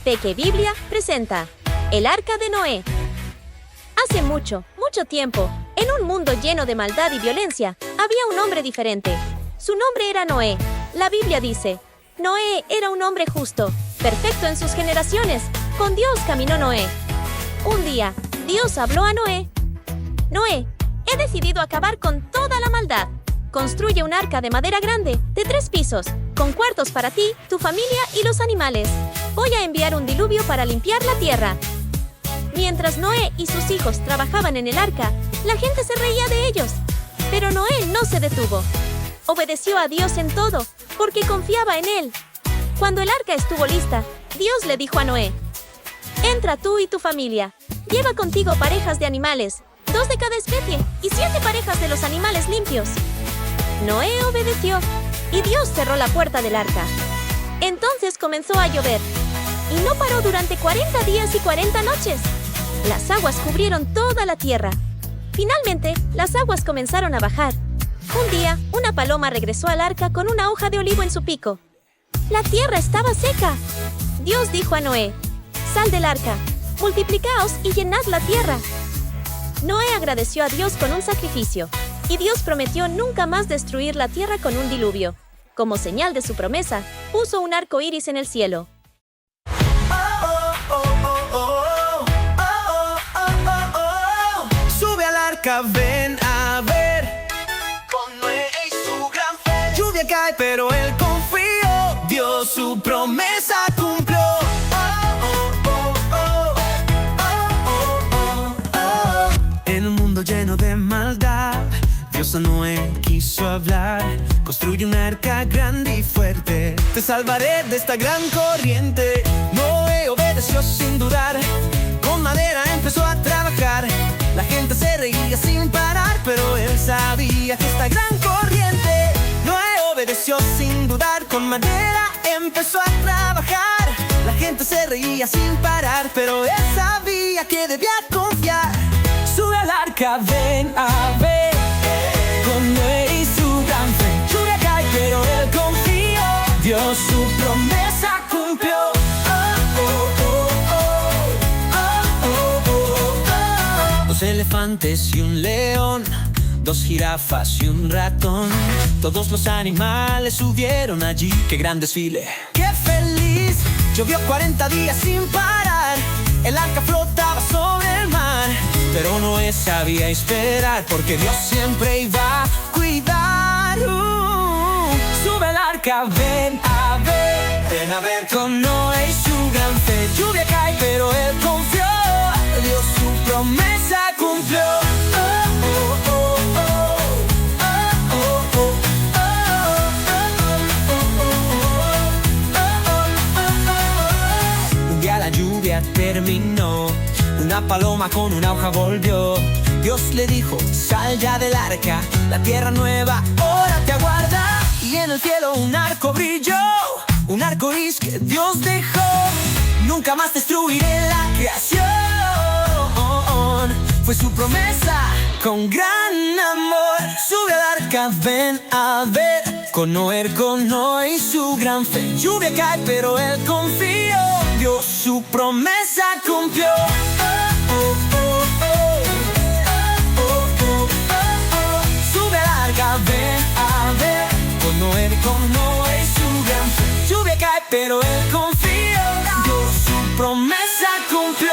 Peque Biblia presenta El Arca de Noé. Hace mucho, mucho tiempo, en un mundo lleno de maldad y violencia, había un hombre diferente. Su nombre era Noé. La Biblia dice, Noé era un hombre justo, perfecto en sus generaciones. Con Dios caminó Noé. Un día, Dios habló a Noé. Noé, he decidido acabar con toda la maldad. Construye un arca de madera grande, de 3 pisos, con cuartos para ti, tu familia y los animales. Voy a enviar un diluvio para limpiar la tierra. Mientras Noé y sus hijos trabajaban en el arca, la gente se reía de ellos. Pero Noé no se detuvo. Obedeció a Dios en todo, porque confiaba en Él. Cuando el arca estuvo lista, Dios le dijo a Noé: entra tú y tu familia. Lleva contigo parejas de animales, 2 de cada especie, y 7 parejas de los animales limpios. Noé obedeció, y Dios cerró la puerta del arca. Entonces comenzó a llover, y no paró durante 40 días y 40 noches. Las aguas cubrieron toda la tierra. Finalmente, las aguas comenzaron a bajar. Un día, una paloma regresó al arca con una hoja de olivo en su pico. La tierra estaba seca. Dios dijo a Noé: sal del arca, multiplicaos y llenad la tierra. Noé agradeció a Dios con un sacrificio, y Dios prometió nunca más destruir la tierra con un diluvio. Como señal de su promesa, puso un arco iris en el cielo. Sube al arca, ven a ver. Con Noé y su gran fe. Lluvia cae, pero él confió. Dios su promesa cumplió. En un mundo lleno de maldad, Dios a Noé quiso hablar. Construye un arca grande y fuerte. Te salvaré de esta gran corriente. Noé obedeció sin dudar. Con madera empezó a trabajar. La gente se reía sin parar, pero él sabía que esta gran corriente. Noé obedeció sin dudar. Con madera empezó a trabajar. La gente se reía sin parar, pero él sabía que debía confiar. Sube al arca, ven a ver. Con Noé y su gran fe. Lluvia cae, pero él confió. Dios su promesa cumplió. Dos elefantes y un león, 2 jirafas y un ratón. Todos los animales subieron allí. ¡Qué gran desfile! ¡Qué feliz! Llovió 40 días sin parar. El arca flotaba sobre el mar. Pero Noé sabía esperar, porque Dios siempre iba a cuidar. Sube al arca, ven a ver. Ven a ver. Con Noé y su gran fe. Lluvia cae, pero él confió. Dios su promesa cumplió. Un día la lluvia terminó. Una paloma con una hoja volvió. Dios le dijo: sal ya del arca. La tierra nueva ahora te aguarda. Y en el cielo un arco brilló. Un arco iris que Dios dejó. Nunca más destruiré la creación. Fue su promesa con gran amor. Sube al arca, ven a ver. Con Noé y su gran fe. Lluvia cae, pero él confió. Dios su promesa cumplió. Sube al arca, ven a ver. Con Noé y su gran fe. Lluvia cae, pero él confió. Dios su promesa cumplió.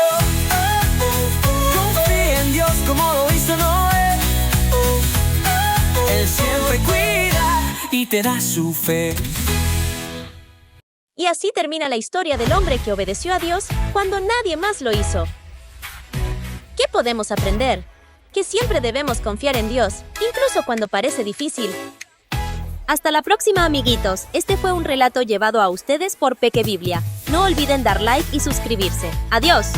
Confía en Dios como lo hizo Noé. Él siempre cuida y te da su fe. Y así termina la historia del hombre que obedeció a Dios cuando nadie más lo hizo. ¿Qué podemos aprender? Que siempre debemos confiar en Dios, incluso cuando parece difícil. Hasta la próxima, amiguitos. Este fue un relato llevado a ustedes por Peque Biblia. No olviden dar like y suscribirse. ¡Adiós!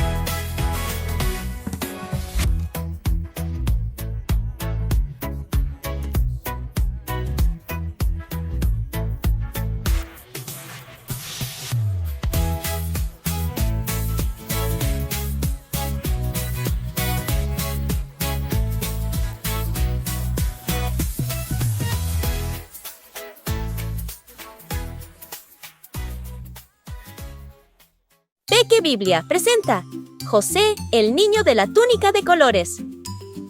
Peque Biblia presenta José, el niño de la túnica de colores.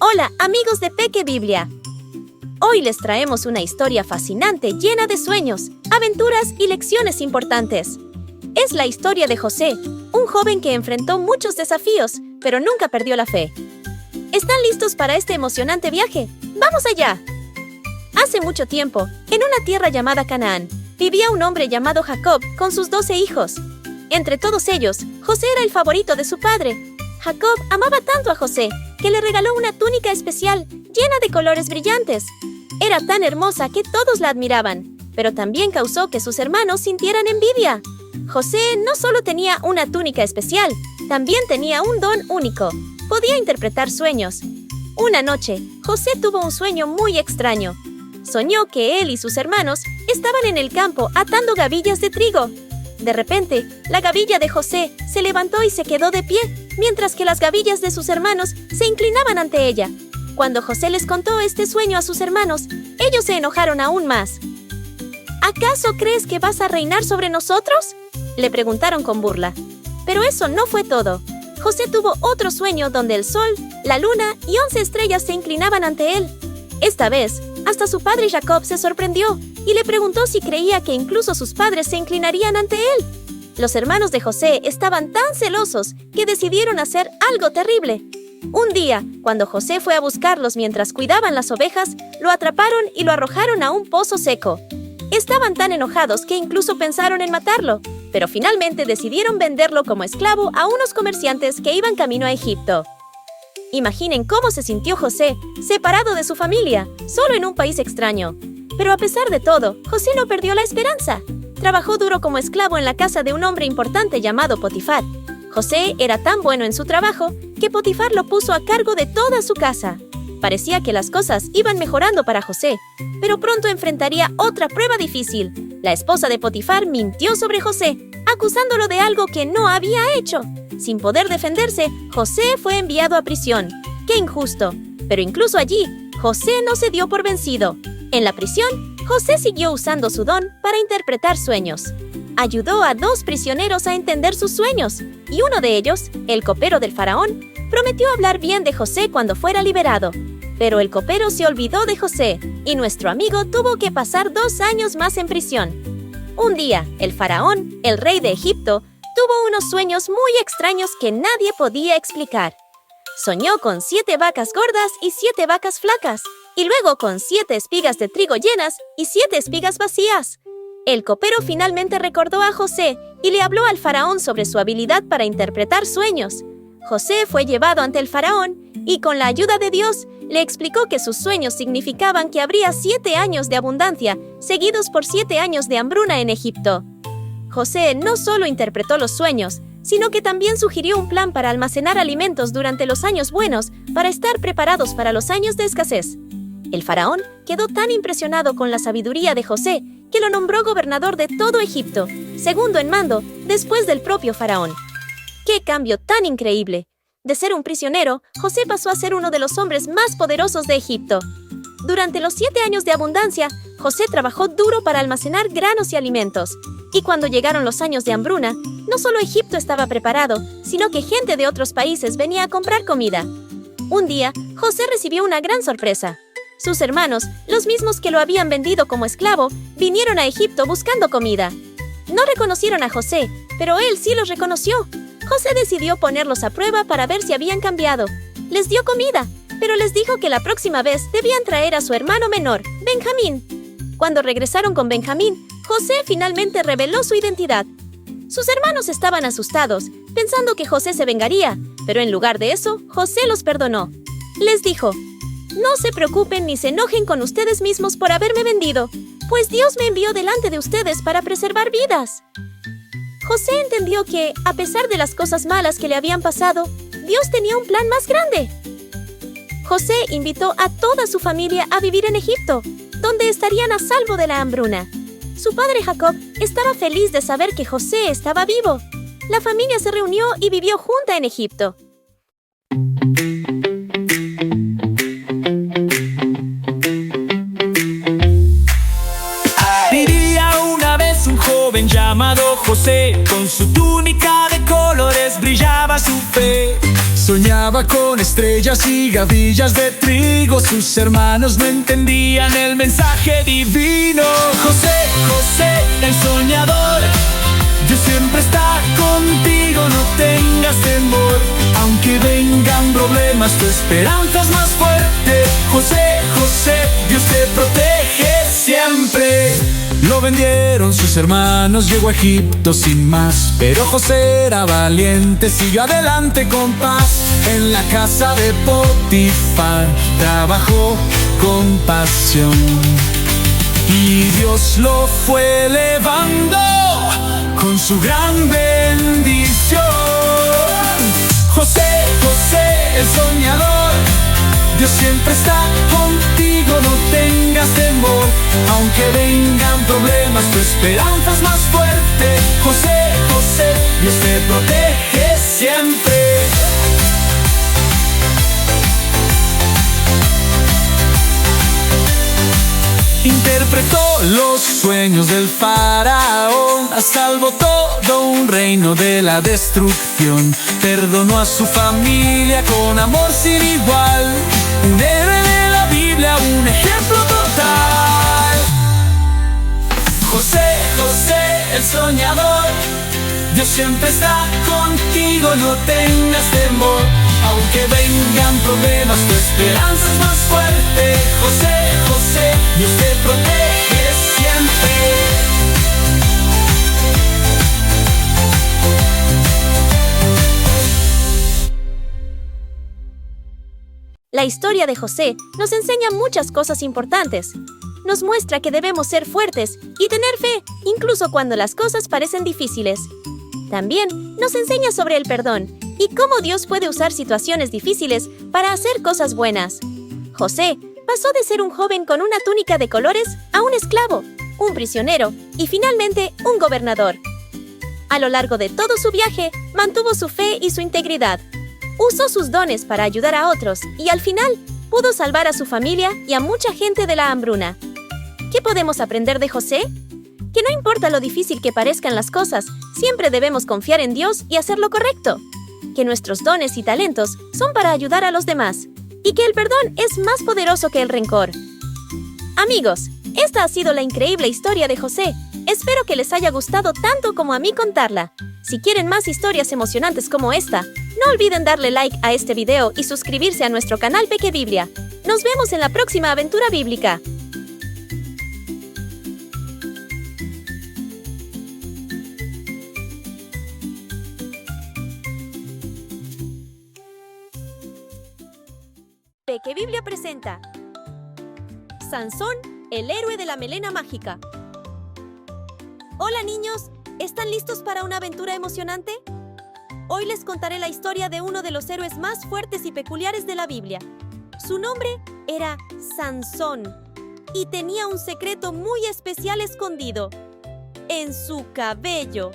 Hola, amigos de Peque Biblia. Hoy les traemos una historia fascinante llena de sueños, aventuras y lecciones importantes. Es la historia de José, un joven que enfrentó muchos desafíos, pero nunca perdió la fe. ¿Están listos para este emocionante viaje? ¡Vamos allá! Hace mucho tiempo, en una tierra llamada Canaán, vivía un hombre llamado Jacob con sus 12 hijos. Entre todos ellos, José era el favorito de su padre. Jacob amaba tanto a José que le regaló una túnica especial llena de colores brillantes. Era tan hermosa que todos la admiraban, pero también causó que sus hermanos sintieran envidia. José no solo tenía una túnica especial, también tenía un don único. Podía interpretar sueños. Una noche, José tuvo un sueño muy extraño. Soñó que él y sus hermanos estaban en el campo atando gavillas de trigo. De repente, la gavilla de José se levantó y se quedó de pie, mientras que las gavillas de sus hermanos se inclinaban ante ella. Cuando José les contó este sueño a sus hermanos, ellos se enojaron aún más. ¿Acaso crees que vas a reinar sobre nosotros?, le preguntaron con burla. Pero eso no fue todo. José tuvo otro sueño donde el sol, la luna y 11 estrellas se inclinaban ante él. Esta vez, hasta su padre Jacob se sorprendió y le preguntó si creía que incluso sus padres se inclinarían ante él. Los hermanos de José estaban tan celosos que decidieron hacer algo terrible. Un día, cuando José fue a buscarlos mientras cuidaban las ovejas, lo atraparon y lo arrojaron a un pozo seco. Estaban tan enojados que incluso pensaron en matarlo, pero finalmente decidieron venderlo como esclavo a unos comerciantes que iban camino a Egipto. Imaginen cómo se sintió José, separado de su familia, solo en un país extraño. Pero a pesar de todo, José no perdió la esperanza. Trabajó duro como esclavo en la casa de un hombre importante llamado Potifar. José era tan bueno en su trabajo que Potifar lo puso a cargo de toda su casa. Parecía que las cosas iban mejorando para José, pero pronto enfrentaría otra prueba difícil. La esposa de Potifar mintió sobre José, acusándolo de algo que no había hecho. Sin poder defenderse, José fue enviado a prisión. ¡Qué injusto! Pero incluso allí, José no se dio por vencido. En la prisión, José siguió usando su don para interpretar sueños. Ayudó a 2 prisioneros a entender sus sueños, y uno de ellos, el copero del faraón, prometió hablar bien de José cuando fuera liberado. Pero el copero se olvidó de José, y nuestro amigo tuvo que pasar 2 años más en prisión. Un día, el faraón, el rey de Egipto, tuvo unos sueños muy extraños que nadie podía explicar. Soñó con 7 vacas gordas y 7 vacas flacas, y luego con 7 espigas de trigo llenas y 7 espigas vacías. El copero finalmente recordó a José y le habló al faraón sobre su habilidad para interpretar sueños. José fue llevado ante el faraón y, con la ayuda de Dios, le explicó que sus sueños significaban que habría 7 años de abundancia, seguidos por 7 años de hambruna en Egipto. José no solo interpretó los sueños, sino que también sugirió un plan para almacenar alimentos durante los años buenos para estar preparados para los años de escasez. El faraón quedó tan impresionado con la sabiduría de José que lo nombró gobernador de todo Egipto, segundo en mando después del propio faraón. ¡Qué cambio tan increíble! De ser un prisionero, José pasó a ser uno de los hombres más poderosos de Egipto. Durante los 7 años de abundancia, José trabajó duro para almacenar granos y alimentos. Y cuando llegaron los años de hambruna, no solo Egipto estaba preparado, sino que gente de otros países venía a comprar comida. Un día, José recibió una gran sorpresa. Sus hermanos, los mismos que lo habían vendido como esclavo, vinieron a Egipto buscando comida. No reconocieron a José, pero él sí los reconoció. José decidió ponerlos a prueba para ver si habían cambiado. Les dio comida, pero les dijo que la próxima vez debían traer a su hermano menor, Benjamín. Cuando regresaron con Benjamín, José finalmente reveló su identidad. Sus hermanos estaban asustados, pensando que José se vengaría, pero en lugar de eso, José los perdonó. Les dijo: «No se preocupen ni se enojen con ustedes mismos por haberme vendido, pues Dios me envió delante de ustedes para preservar vidas». José entendió que, a pesar de las cosas malas que le habían pasado, Dios tenía un plan más grande. José invitó a toda su familia a vivir en Egipto, donde estarían a salvo de la hambruna. Su padre Jacob estaba feliz de saber que José estaba vivo. La familia se reunió y vivió junta en Egipto. Vivía una vez un joven llamado José, con su túnica de color brillaba su fe. Soñaba con estrellas y gavillas de trigo. Sus hermanos no entendían el mensaje divino. José, José, el soñador, Dios siempre está contigo, no tengas temor. Aunque vengan problemas, tu esperanza es más fuerte. José, José, Dios te protege siempre. Lo vendieron sus hermanos, llegó a Egipto sin más. Pero José era valiente, siguió adelante con paz. En la casa de Potifar trabajó con pasión, y Dios lo fue elevando con su gran bendición. José, José, el soñador, Dios siempre está contigo, no tengas temor. Aunque vengan problemas, tu esperanza es más fuerte. José, José, Dios te protege siempre. Interpretó los sueños del faraón, salvó todo un reino de la destrucción. Perdonó a su familia con amor sin igual. Un héroe de la Biblia, un ejemplo total. José, José, el soñador, Dios siempre está contigo, no tengas temor. Aunque vengan problemas, tu esperanza es más fuerte. José, José, Dios te protege siempre. La historia de José nos enseña muchas cosas importantes. Nos muestra que debemos ser fuertes y tener fe, incluso cuando las cosas parecen difíciles. También nos enseña sobre el perdón y cómo Dios puede usar situaciones difíciles para hacer cosas buenas. José pasó de ser un joven con una túnica de colores a un esclavo, un prisionero y finalmente un gobernador. A lo largo de todo su viaje, mantuvo su fe y su integridad. Usó sus dones para ayudar a otros y al final pudo salvar a su familia y a mucha gente de la hambruna. ¿Qué podemos aprender de José? Que no importa lo difícil que parezcan las cosas, siempre debemos confiar en Dios y hacer lo correcto. Que nuestros dones y talentos son para ayudar a los demás. Y que el perdón es más poderoso que el rencor. Amigos, esta ha sido la increíble historia de José. Espero que les haya gustado tanto como a mí contarla. Si quieren más historias emocionantes como esta, no olviden darle like a este video y suscribirse a nuestro canal Peque Biblia. Nos vemos en la próxima aventura bíblica. Peque Biblia presenta Sansón, el héroe de la melena mágica. Hola niños, ¿están listos para una aventura emocionante? Hoy les contaré la historia de uno de los héroes más fuertes y peculiares de la Biblia. Su nombre era Sansón y tenía un secreto muy especial escondido en su cabello.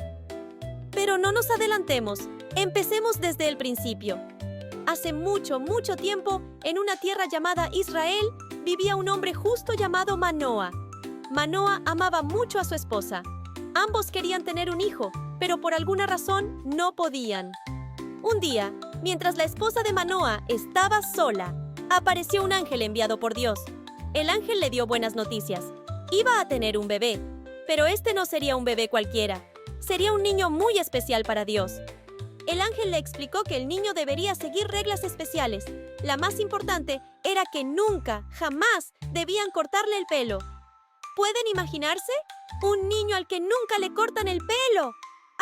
Pero no nos adelantemos, empecemos desde el principio. Hace mucho, mucho tiempo, en una tierra llamada Israel, vivía un hombre justo llamado Manoa. Manoa amaba mucho a su esposa. Ambos querían tener un hijo, pero por alguna razón no podían. Un día, mientras la esposa de Manoa estaba sola, apareció un ángel enviado por Dios. El ángel le dio buenas noticias. Iba a tener un bebé, pero este no sería un bebé cualquiera. Sería un niño muy especial para Dios. El ángel le explicó que el niño debería seguir reglas especiales. La más importante era que nunca, jamás debían cortarle el pelo. ¿Pueden imaginarse? Un niño al que nunca le cortan el pelo.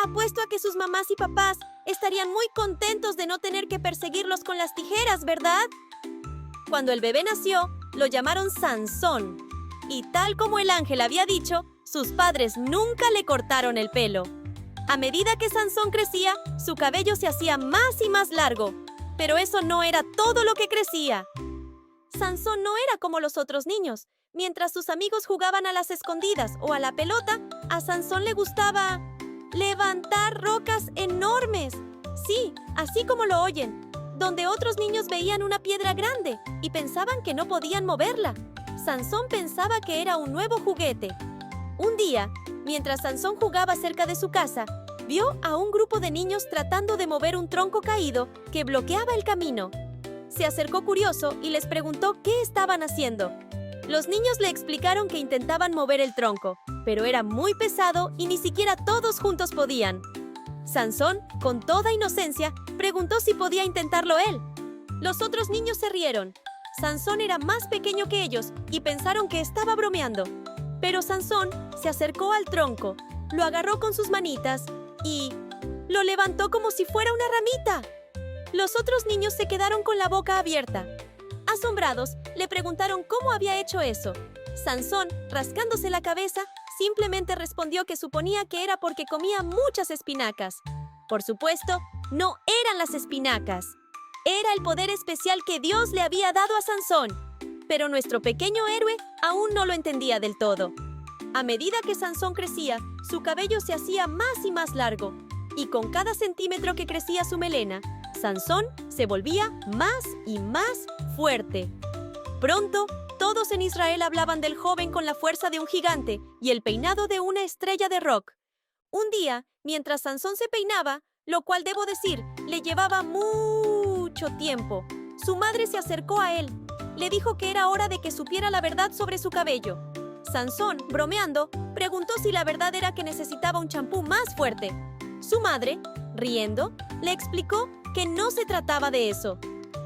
Apuesto a que sus mamás y papás estarían muy contentos de no tener que perseguirlos con las tijeras, ¿verdad? Cuando el bebé nació, lo llamaron Sansón. Y tal como el ángel había dicho, sus padres nunca le cortaron el pelo. A medida que Sansón crecía, su cabello se hacía más y más largo. Pero eso no era todo lo que crecía. Sansón no era como los otros niños. Mientras sus amigos jugaban a las escondidas o a la pelota, a Sansón le gustaba levantar rocas enormes. Sí, así como lo oyen, donde otros niños veían una piedra grande y pensaban que no podían moverla. Sansón pensaba que era un nuevo juguete. Un día, mientras Sansón jugaba cerca de su casa, vio a un grupo de niños tratando de mover un tronco caído que bloqueaba el camino. Se acercó curioso y les preguntó qué estaban haciendo. Los niños le explicaron que intentaban mover el tronco, pero era muy pesado y ni siquiera todos juntos podían. Sansón, con toda inocencia, preguntó si podía intentarlo él. Los otros niños se rieron. Sansón era más pequeño que ellos y pensaron que estaba bromeando. Pero Sansón se acercó al tronco, lo agarró con sus manitas y lo levantó como si fuera una ramita. Los otros niños se quedaron con la boca abierta. Asombrados, le preguntaron cómo había hecho eso. Sansón, rascándose la cabeza, simplemente respondió que suponía que era porque comía muchas espinacas. Por supuesto, no eran las espinacas. Era el poder especial que Dios le había dado a Sansón. Pero nuestro pequeño héroe aún no lo entendía del todo. A medida que Sansón crecía, su cabello se hacía más y más largo. Y con cada centímetro que crecía su melena, Sansón se volvía más y más fuerte. Pronto, todos en Israel hablaban del joven con la fuerza de un gigante y el peinado de una estrella de rock. Un día, mientras Sansón se peinaba, lo cual debo decir, le llevaba mucho tiempo, su madre se acercó a él. Le dijo que era hora de que supiera la verdad sobre su cabello. Sansón, bromeando, preguntó si la verdad era que necesitaba un champú más fuerte. Su madre, riendo, le explicó que no se trataba de eso.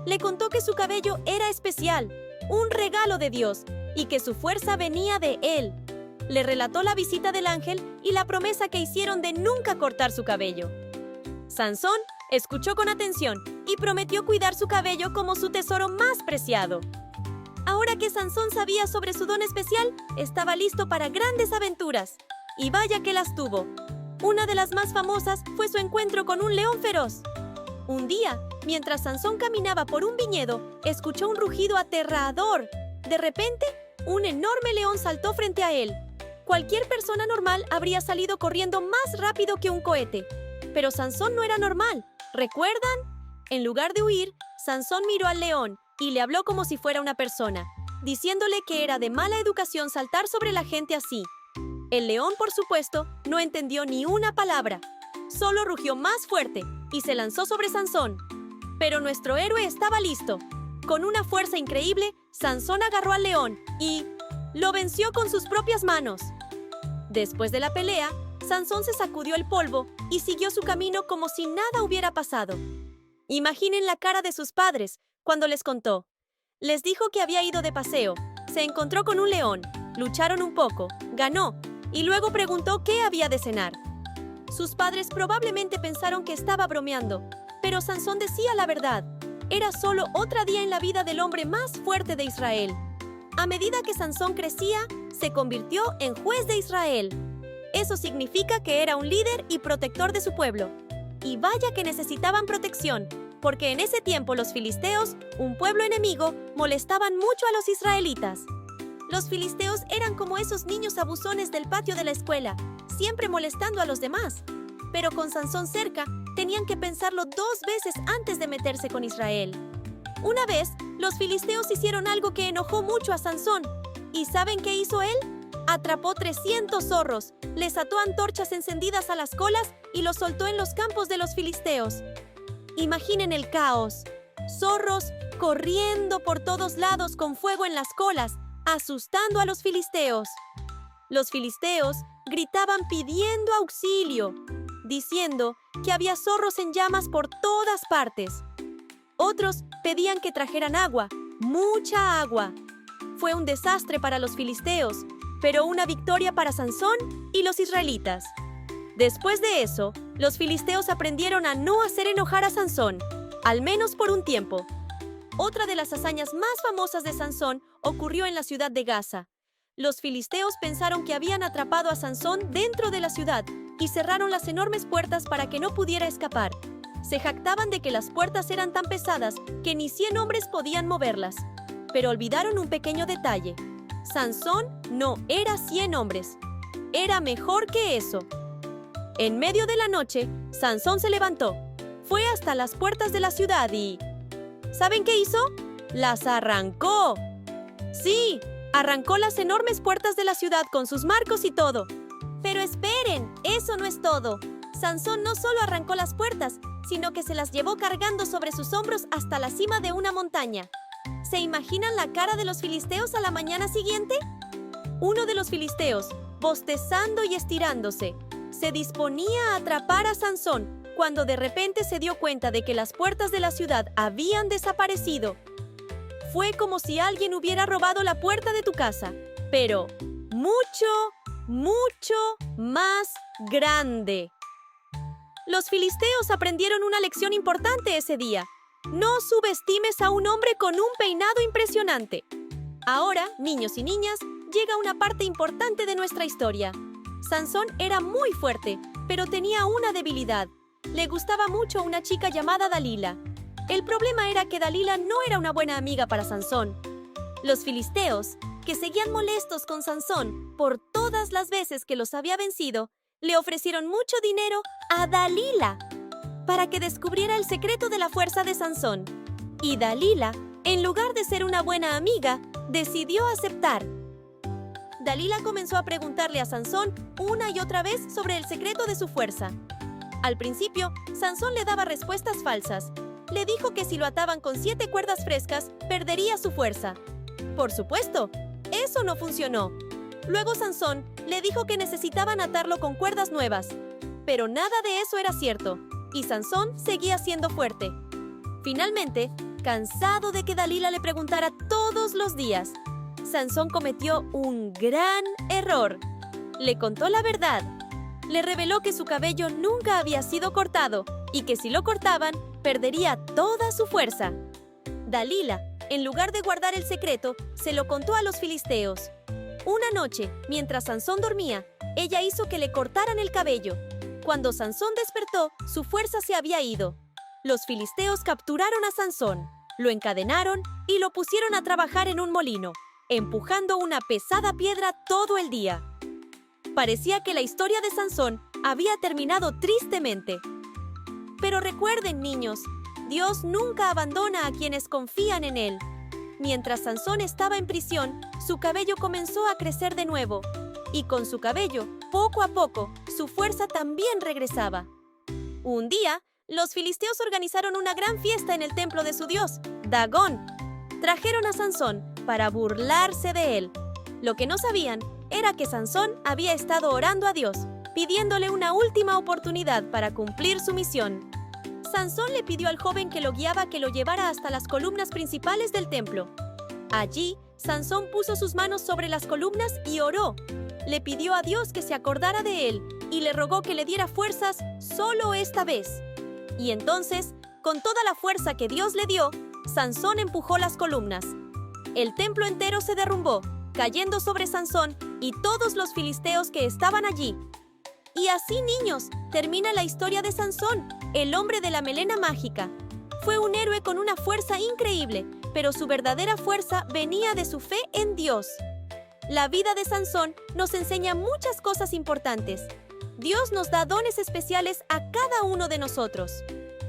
Le contó que su cabello era especial, un regalo de Dios, y que su fuerza venía de él. Le relató la visita del ángel y la promesa que hicieron de nunca cortar su cabello. Sansón escuchó con atención y prometió cuidar su cabello como su tesoro más preciado. Ahora que Sansón sabía sobre su don especial, estaba listo para grandes aventuras. Y vaya que las tuvo. Una de las más famosas fue su encuentro con un león feroz. Un día, mientras Sansón caminaba por un viñedo, escuchó un rugido aterrador. De repente, un enorme león saltó frente a él. Cualquier persona normal habría salido corriendo más rápido que un cohete. Pero Sansón no era normal. ¿Recuerdan? En lugar de huir, Sansón miró al león y le habló como si fuera una persona, diciéndole que era de mala educación saltar sobre la gente así. El león, por supuesto, no entendió ni una palabra. Solo rugió más fuerte y se lanzó sobre Sansón. Pero nuestro héroe estaba listo. Con una fuerza increíble, Sansón agarró al león y lo venció con sus propias manos. Después de la pelea, Sansón se sacudió el polvo y siguió su camino como si nada hubiera pasado. Imaginen la cara de sus padres cuando les contó. Les dijo que había ido de paseo, se encontró con un león, lucharon un poco, ganó y luego preguntó qué había de cenar. Sus padres probablemente pensaron que estaba bromeando, pero Sansón decía la verdad. Era solo otro día en la vida del hombre más fuerte de Israel. A medida que Sansón crecía, se convirtió en juez de Israel. Eso significa que era un líder y protector de su pueblo. Y vaya que necesitaban protección, porque en ese tiempo los filisteos, un pueblo enemigo, molestaban mucho a los israelitas. Los filisteos eran como esos niños abusones del patio de la escuela, siempre molestando a los demás. Pero con Sansón cerca, tenían que pensarlo 2 veces antes de meterse con Israel. Una vez, los filisteos hicieron algo que enojó mucho a Sansón. ¿Y saben qué hizo él? Atrapó 300 zorros, les ató antorchas encendidas a las colas y los soltó en los campos de los filisteos. Imaginen el caos. Zorros corriendo por todos lados con fuego en las colas, asustando a los filisteos. Los filisteos gritaban pidiendo auxilio, diciendo que había zorros en llamas por todas partes. Otros pedían que trajeran agua, mucha agua. Fue un desastre para los filisteos, pero una victoria para Sansón y los israelitas. Después de eso, los filisteos aprendieron a no hacer enojar a Sansón, al menos por un tiempo. Otra de las hazañas más famosas de Sansón ocurrió en la ciudad de Gaza. Los filisteos pensaron que habían atrapado a Sansón dentro de la ciudad y cerraron las enormes puertas para que no pudiera escapar. Se jactaban de que las puertas eran tan pesadas que ni 100 hombres podían moverlas. Pero olvidaron un pequeño detalle. Sansón no era 100 hombres. Era mejor que eso. En medio de la noche, Sansón se levantó. Fue hasta las puertas de la ciudad y... ¿saben qué hizo? ¡Las arrancó! Sí, arrancó las enormes puertas de la ciudad con sus marcos y todo. Pero esperen, eso no es todo. Sansón no solo arrancó las puertas, sino que se las llevó cargando sobre sus hombros hasta la cima de una montaña. ¿Se imaginan la cara de los filisteos a la mañana siguiente? Uno de los filisteos, bostezando y estirándose, se disponía a atrapar a Sansón cuando de repente se dio cuenta de que las puertas de la ciudad habían desaparecido. Fue como si alguien hubiera robado la puerta de tu casa, pero mucho, mucho más grande. Los filisteos aprendieron una lección importante ese día. No subestimes a un hombre con un peinado impresionante. Ahora, niños y niñas, llega una parte importante de nuestra historia. Sansón era muy fuerte, pero tenía una debilidad. Le gustaba mucho una chica llamada Dalila. El problema era que Dalila no era una buena amiga para Sansón. Los filisteos, que seguían molestos con Sansón por todas las veces que los había vencido, le ofrecieron mucho dinero a Dalila para que descubriera el secreto de la fuerza de Sansón. Y Dalila, en lugar de ser una buena amiga, decidió aceptar. Dalila comenzó a preguntarle a Sansón una y otra vez sobre el secreto de su fuerza. Al principio, Sansón le daba respuestas falsas. Le dijo que si lo ataban con 7 cuerdas frescas, perdería su fuerza. Por supuesto, eso no funcionó. Luego Sansón le dijo que necesitaban atarlo con cuerdas nuevas. Pero nada de eso era cierto, y Sansón seguía siendo fuerte. Finalmente, cansado de que Dalila le preguntara todos los días, Sansón cometió un gran error. Le contó la verdad. Le reveló que su cabello nunca había sido cortado y que si lo cortaban, perdería toda su fuerza. Dalila, en lugar de guardar el secreto, se lo contó a los filisteos. Una noche, mientras Sansón dormía, ella hizo que le cortaran el cabello. Cuando Sansón despertó, su fuerza se había ido. Los filisteos capturaron a Sansón, lo encadenaron y lo pusieron a trabajar en un molino, empujando una pesada piedra todo el día. Parecía que la historia de Sansón había terminado tristemente. Pero recuerden, niños, Dios nunca abandona a quienes confían en Él. Mientras Sansón estaba en prisión, su cabello comenzó a crecer de nuevo. Y con su cabello, poco a poco, su fuerza también regresaba. Un día, los filisteos organizaron una gran fiesta en el templo de su dios, Dagón. Trajeron a Sansón para burlarse de él. Lo que no sabían era que Sansón había estado orando a Dios, pidiéndole una última oportunidad para cumplir su misión. Sansón le pidió al joven que lo guiaba que lo llevara hasta las columnas principales del templo. Allí, Sansón puso sus manos sobre las columnas y oró. Le pidió a Dios que se acordara de él y le rogó que le diera fuerzas solo esta vez. Y entonces, con toda la fuerza que Dios le dio, Sansón empujó las columnas. El templo entero se derrumbó, cayendo sobre Sansón y todos los filisteos que estaban allí. Y así, niños, termina la historia de Sansón, el hombre de la melena mágica. Fue un héroe con una fuerza increíble, pero su verdadera fuerza venía de su fe en Dios. La vida de Sansón nos enseña muchas cosas importantes. Dios nos da dones especiales a cada uno de nosotros.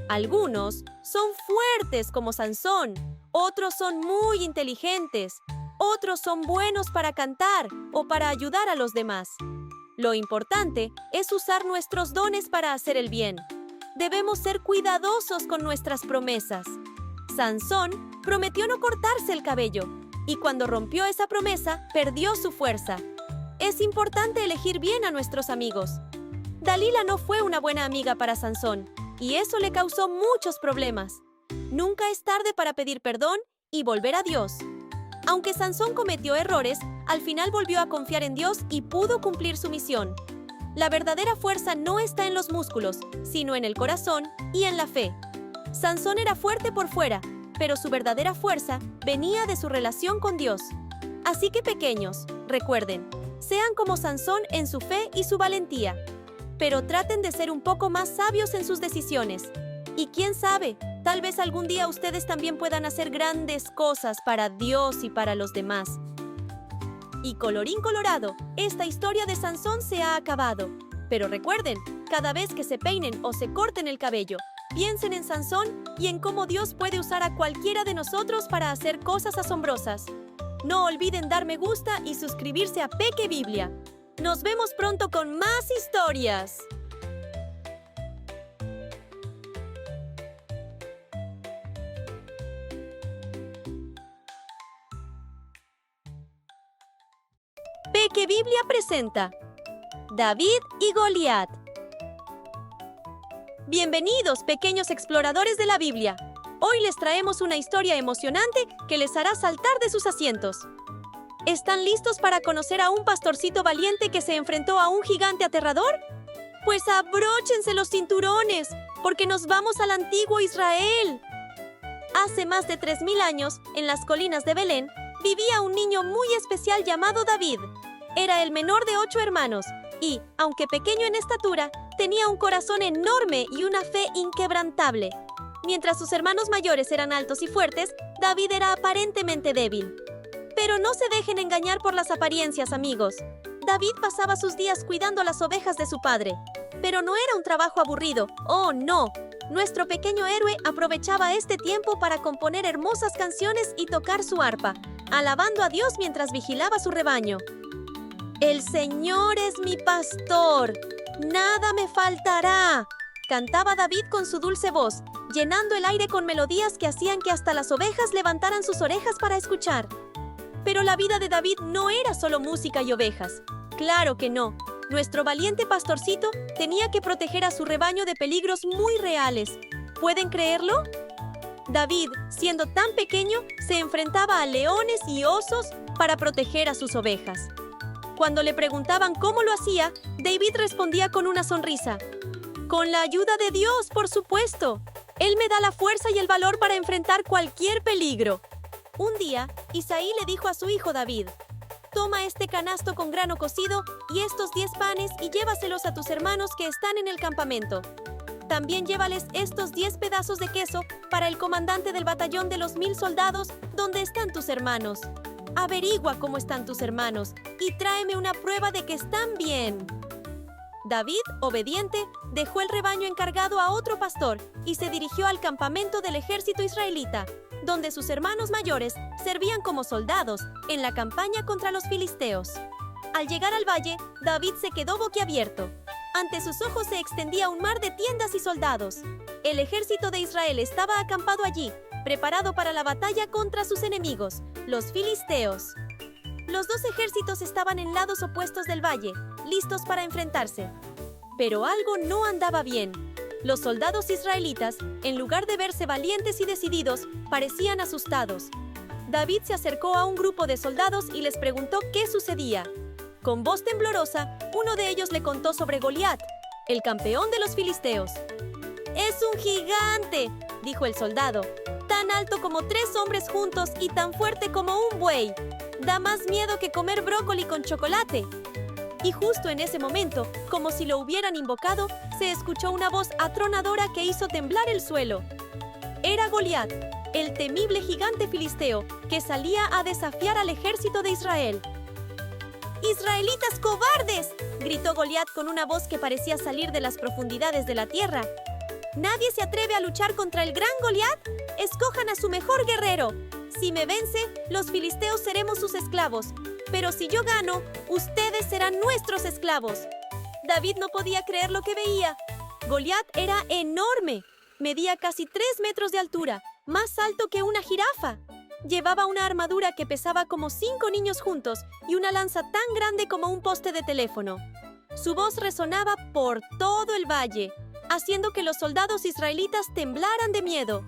Algunos son fuertes como Sansón, otros son muy inteligentes, otros son buenos para cantar o para ayudar a los demás. Lo importante es usar nuestros dones para hacer el bien. Debemos ser cuidadosos con nuestras promesas. Sansón prometió no cortarse el cabello, y cuando rompió esa promesa, perdió su fuerza. Es importante elegir bien a nuestros amigos. Dalila no fue una buena amiga para Sansón, y eso le causó muchos problemas. Nunca es tarde para pedir perdón y volver a Dios. Aunque Sansón cometió errores, al final volvió a confiar en Dios y pudo cumplir su misión. La verdadera fuerza no está en los músculos, sino en el corazón y en la fe. Sansón era fuerte por fuera, pero su verdadera fuerza venía de su relación con Dios. Así que, pequeños, recuerden, sean como Sansón en su fe y su valentía, pero traten de ser un poco más sabios en sus decisiones. Y quién sabe, tal vez algún día ustedes también puedan hacer grandes cosas para Dios y para los demás. Y colorín colorado, esta historia de Sansón se ha acabado. Pero recuerden, cada vez que se peinen o se corten el cabello, piensen en Sansón y en cómo Dios puede usar a cualquiera de nosotros para hacer cosas asombrosas. No olviden dar me gusta y suscribirse a Peque Biblia. Nos vemos pronto con más historias. que Biblia presenta David y Goliat. Bienvenidos, pequeños exploradores de la Biblia. Hoy les traemos una historia emocionante que les hará saltar de sus asientos. ¿Están listos para conocer a un pastorcito valiente que se enfrentó a un gigante aterrador? Pues abróchense los cinturones, porque nos vamos al antiguo Israel. Hace más de 3000 años, en las colinas de Belén, vivía un niño muy especial llamado David. Era el menor de 8 hermanos y, aunque pequeño en estatura, tenía un corazón enorme y una fe inquebrantable. Mientras sus hermanos mayores eran altos y fuertes, David era aparentemente débil. Pero no se dejen engañar por las apariencias, amigos. David pasaba sus días cuidando las ovejas de su padre. Pero no era un trabajo aburrido. ¡Oh, no! Nuestro pequeño héroe aprovechaba este tiempo para componer hermosas canciones y tocar su arpa, alabando a Dios mientras vigilaba su rebaño. «El Señor es mi pastor, nada me faltará», cantaba David con su dulce voz, llenando el aire con melodías que hacían que hasta las ovejas levantaran sus orejas para escuchar. Pero la vida de David no era solo música y ovejas. ¡Claro que no! Nuestro valiente pastorcito tenía que proteger a su rebaño de peligros muy reales. ¿Pueden creerlo? David, siendo tan pequeño, se enfrentaba a leones y osos para proteger a sus ovejas. Cuando le preguntaban cómo lo hacía, David respondía con una sonrisa. «Con la ayuda de Dios, por supuesto. Él me da la fuerza y el valor para enfrentar cualquier peligro». Un día, Isaí le dijo a su hijo David: «Toma este canasto con grano cocido y estos 10 panes y llévaselos a tus hermanos que están en el campamento. También llévales estos 10 pedazos de queso para el comandante del batallón de los 1000 soldados donde están tus hermanos. Averigua cómo están tus hermanos y tráeme una prueba de que están bien». David, obediente, dejó el rebaño encargado a otro pastor y se dirigió al campamento del ejército israelita, donde sus hermanos mayores servían como soldados en la campaña contra los filisteos. Al llegar al valle, David se quedó boquiabierto. Ante sus ojos se extendía un mar de tiendas y soldados. El ejército de Israel estaba acampado allí, preparado para la batalla contra sus enemigos, los filisteos. Los dos ejércitos estaban en lados opuestos del valle, listos para enfrentarse. Pero algo no andaba bien. Los soldados israelitas, en lugar de verse valientes y decididos, parecían asustados. David se acercó a un grupo de soldados y les preguntó qué sucedía. Con voz temblorosa, uno de ellos le contó sobre Goliat, el campeón de los filisteos. «Es un gigante», dijo el soldado, «tan alto como 3 hombres juntos y tan fuerte como un buey. Da más miedo que comer brócoli con chocolate». Y justo en ese momento, como si lo hubieran invocado, se escuchó una voz atronadora que hizo temblar el suelo. Era Goliat, el temible gigante filisteo, que salía a desafiar al ejército de Israel. «¡Israelitas cobardes!», gritó Goliat con una voz que parecía salir de las profundidades de la tierra. «¿Nadie se atreve a luchar contra el gran Goliat? Escojan a su mejor guerrero. Si me vence, los filisteos seremos sus esclavos. Pero si yo gano, ustedes serán nuestros esclavos». David no podía creer lo que veía. Goliat era enorme. Medía casi 3 metros de altura, más alto que una jirafa. Llevaba una armadura que pesaba como 5 niños juntos y una lanza tan grande como un poste de teléfono. Su voz resonaba por todo el valle, haciendo que los soldados israelitas temblaran de miedo.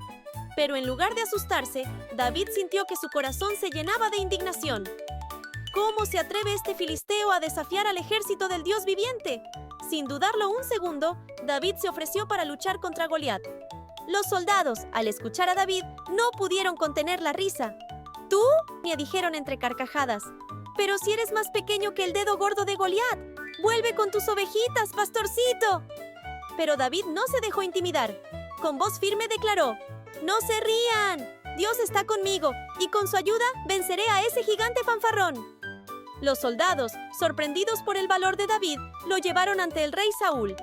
Pero en lugar de asustarse, David sintió que su corazón se llenaba de indignación. ¿Cómo se atreve este filisteo a desafiar al ejército del Dios viviente? Sin dudarlo un segundo, David se ofreció para luchar contra Goliat. Los soldados, al escuchar a David, no pudieron contener la risa. «¿Tú?», me dijeron entre carcajadas. «Pero si eres más pequeño que el dedo gordo de Goliat. ¡Vuelve con tus ovejitas, pastorcito!». Pero David no se dejó intimidar. Con voz firme declaró: «No se rían. Dios está conmigo, y con su ayuda venceré a ese gigante fanfarrón». Los soldados, sorprendidos por el valor de David, lo llevaron ante el rey Saúl.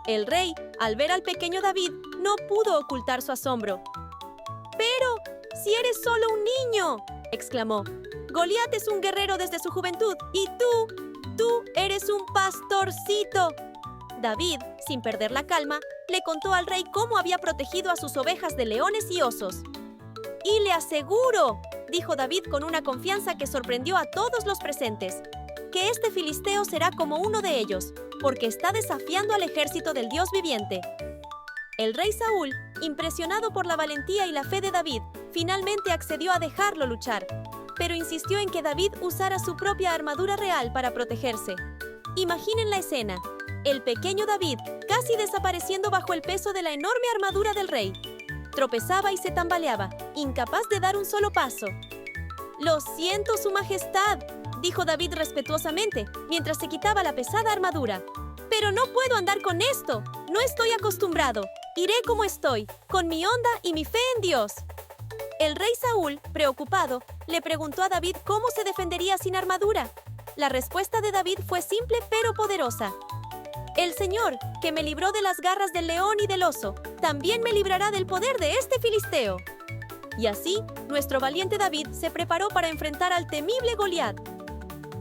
El rey, al ver al pequeño David, no pudo ocultar su asombro. «¡Pero, si eres solo un niño!», exclamó. «Goliat es un guerrero desde su juventud, y tú eres un pastorcito». David, sin perder la calma, le contó al rey cómo había protegido a sus ovejas de leones y osos. «Y le aseguro», dijo David con una confianza que sorprendió a todos los presentes, que este filisteo será como uno de ellos, porque está desafiando al ejército del Dios viviente. El rey Saúl, impresionado por la valentía y la fe de David, finalmente accedió a dejarlo luchar, pero insistió en que David usara su propia armadura real para protegerse. Imaginen la escena: el pequeño David, casi desapareciendo bajo el peso de la enorme armadura del rey. Tropezaba y se tambaleaba, incapaz de dar un solo paso. «Lo siento, Su Majestad», dijo David respetuosamente, mientras se quitaba la pesada armadura. «Pero no puedo andar con esto. No estoy acostumbrado. Iré como estoy, con mi onda y mi fe en Dios». El rey Saúl, preocupado, le preguntó a David cómo se defendería sin armadura. La respuesta de David fue simple pero poderosa. «El Señor, que me libró de las garras del león y del oso, también me librará del poder de este filisteo». Y así, nuestro valiente David se preparó para enfrentar al temible Goliat.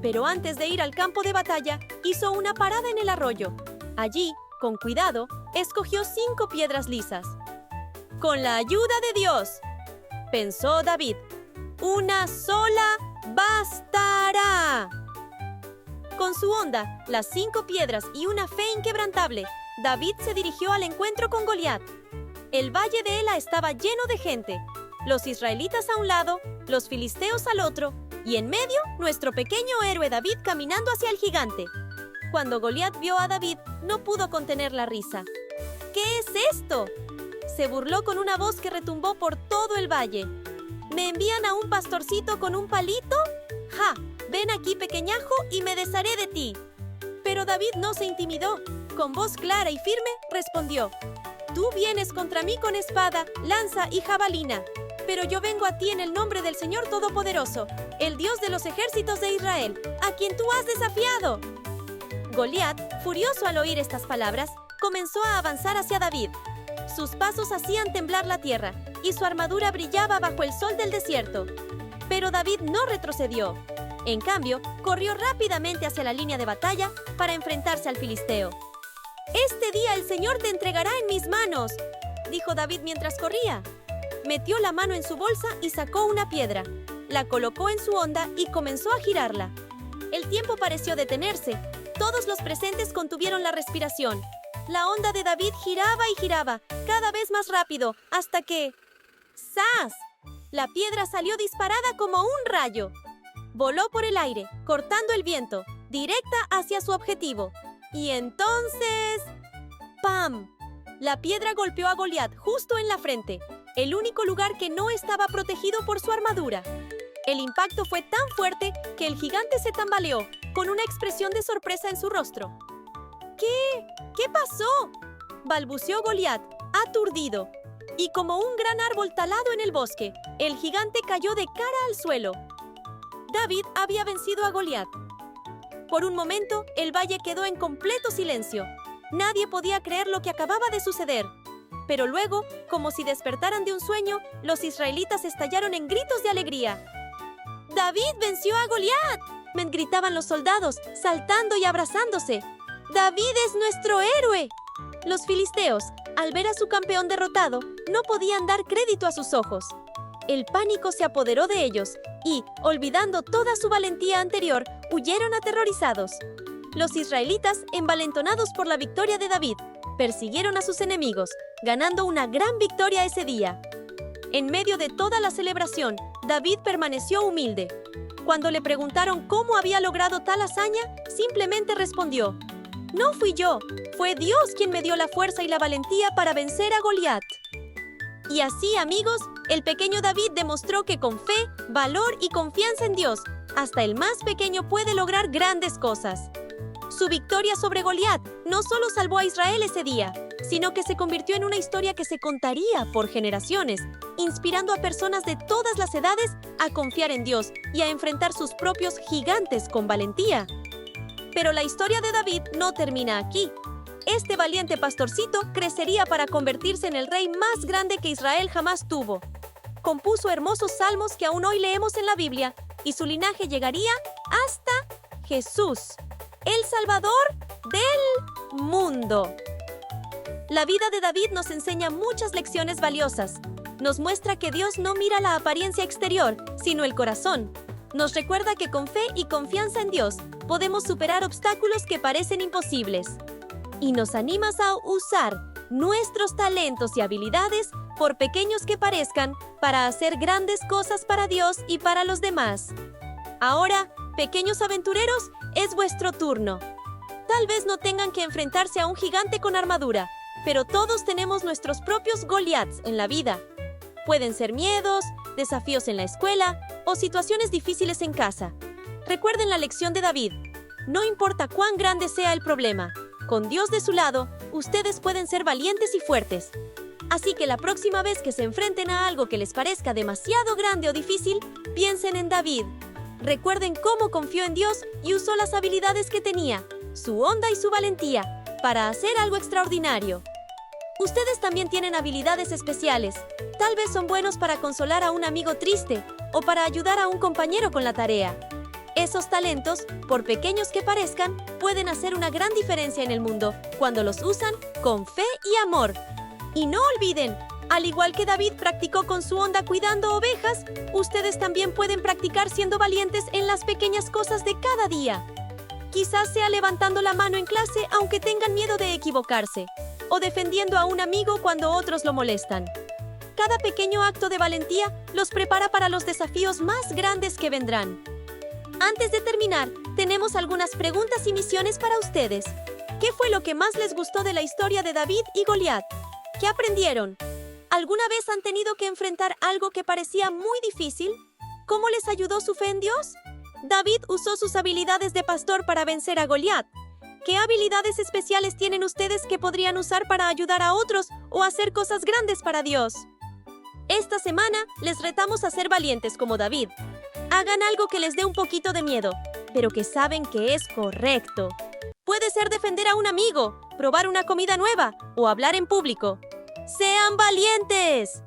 Pero antes de ir al campo de batalla, hizo una parada en el arroyo. Allí, con cuidado, escogió 5 piedras lisas. «Con la ayuda de Dios», pensó David, «una sola bastará». Con su onda, las 5 piedras y una fe inquebrantable, David se dirigió al encuentro con Goliat. El valle de Ela estaba lleno de gente, los israelitas a un lado, los filisteos al otro, y en medio, nuestro pequeño héroe David caminando hacia el gigante. Cuando Goliat vio a David, no pudo contener la risa. «¿Qué es esto?», se burló con una voz que retumbó por todo el valle. «¿Me envían a un pastorcito con un palito? ¡Ja! Ven aquí, pequeñajo, y me desharé de ti». Pero David no se intimidó. Con voz clara y firme, respondió: «Tú vienes contra mí con espada, lanza y jabalina, pero yo vengo a ti en el nombre del Señor Todopoderoso, el Dios de los ejércitos de Israel, a quien tú has desafiado». Goliat, furioso al oír estas palabras, comenzó a avanzar hacia David. Sus pasos hacían temblar la tierra, y su armadura brillaba bajo el sol del desierto. Pero David no retrocedió. En cambio, corrió rápidamente hacia la línea de batalla para enfrentarse al filisteo. «Este día el Señor te entregará en mis manos», dijo David mientras corría. Metió la mano en su bolsa y sacó una piedra. La colocó en su onda y comenzó a girarla. El tiempo pareció detenerse. Todos los presentes contuvieron la respiración. La onda de David giraba y giraba, cada vez más rápido, hasta que... ¡zas! La piedra salió disparada como un rayo. Voló por el aire, cortando el viento, directa hacia su objetivo. Y entonces... ¡pam! La piedra golpeó a Goliat justo en la frente, el único lugar que no estaba protegido por su armadura. El impacto fue tan fuerte que el gigante se tambaleó, con una expresión de sorpresa en su rostro. ¿Qué pasó?, balbuceó Goliat, aturdido. Y como un gran árbol talado en el bosque, el gigante cayó de cara al suelo. David había vencido a Goliat. Por un momento, el valle quedó en completo silencio. Nadie podía creer lo que acababa de suceder. Pero luego, como si despertaran de un sueño, los israelitas estallaron en gritos de alegría. «¡David venció a Goliat!», gritaban los soldados, saltando y abrazándose. «¡David es nuestro héroe!». Los filisteos, al ver a su campeón derrotado, no podían dar crédito a sus ojos. El pánico se apoderó de ellos y, olvidando toda su valentía anterior, huyeron aterrorizados. Los israelitas, envalentonados por la victoria de David, persiguieron a sus enemigos, ganando una gran victoria ese día. En medio de toda la celebración, David permaneció humilde. Cuando le preguntaron cómo había logrado tal hazaña, simplemente respondió: «No fui yo, fue Dios quien me dio la fuerza y la valentía para vencer a Goliat». Y así, amigos, el pequeño David demostró que con fe, valor y confianza en Dios, hasta el más pequeño puede lograr grandes cosas. Su victoria sobre Goliat no solo salvó a Israel ese día, sino que se convirtió en una historia que se contaría por generaciones, inspirando a personas de todas las edades a confiar en Dios y a enfrentar sus propios gigantes con valentía. Pero la historia de David no termina aquí. Este valiente pastorcito crecería para convertirse en el rey más grande que Israel jamás tuvo. Compuso hermosos salmos que aún hoy leemos en la Biblia, y su linaje llegaría hasta Jesús, el Salvador del mundo. La vida de David nos enseña muchas lecciones valiosas. Nos muestra que Dios no mira la apariencia exterior, sino el corazón. Nos recuerda que con fe y confianza en Dios podemos superar obstáculos que parecen imposibles. Y nos animas a usar nuestros talentos y habilidades, por pequeños que parezcan, para hacer grandes cosas para Dios y para los demás. Ahora, pequeños aventureros, es vuestro turno. Tal vez no tengan que enfrentarse a un gigante con armadura, pero todos tenemos nuestros propios Goliaths en la vida. Pueden ser miedos, desafíos en la escuela o situaciones difíciles en casa. Recuerden la lección de David. No importa cuán grande sea el problema, con Dios de su lado, ustedes pueden ser valientes y fuertes. Así que la próxima vez que se enfrenten a algo que les parezca demasiado grande o difícil, piensen en David. Recuerden cómo confió en Dios y usó las habilidades que tenía, su onda y su valentía, para hacer algo extraordinario. Ustedes también tienen habilidades especiales. Tal vez son buenos para consolar a un amigo triste o para ayudar a un compañero con la tarea. Esos talentos, por pequeños que parezcan, pueden hacer una gran diferencia en el mundo cuando los usan con fe y amor. Y no olviden, al igual que David practicó con su onda cuidando ovejas, ustedes también pueden practicar siendo valientes en las pequeñas cosas de cada día. Quizás sea levantando la mano en clase aunque tengan miedo de equivocarse, o defendiendo a un amigo cuando otros lo molestan. Cada pequeño acto de valentía los prepara para los desafíos más grandes que vendrán. Antes de terminar, tenemos algunas preguntas y misiones para ustedes. ¿Qué fue lo que más les gustó de la historia de David y Goliat? ¿Qué aprendieron? ¿Alguna vez han tenido que enfrentar algo que parecía muy difícil? ¿Cómo les ayudó su fe en Dios? David usó sus habilidades de pastor para vencer a Goliat. ¿Qué habilidades especiales tienen ustedes que podrían usar para ayudar a otros o hacer cosas grandes para Dios? Esta semana les retamos a ser valientes como David. Hagan algo que les dé un poquito de miedo, pero que saben que es correcto. Puede ser defender a un amigo, probar una comida nueva o hablar en público. ¡Sean valientes!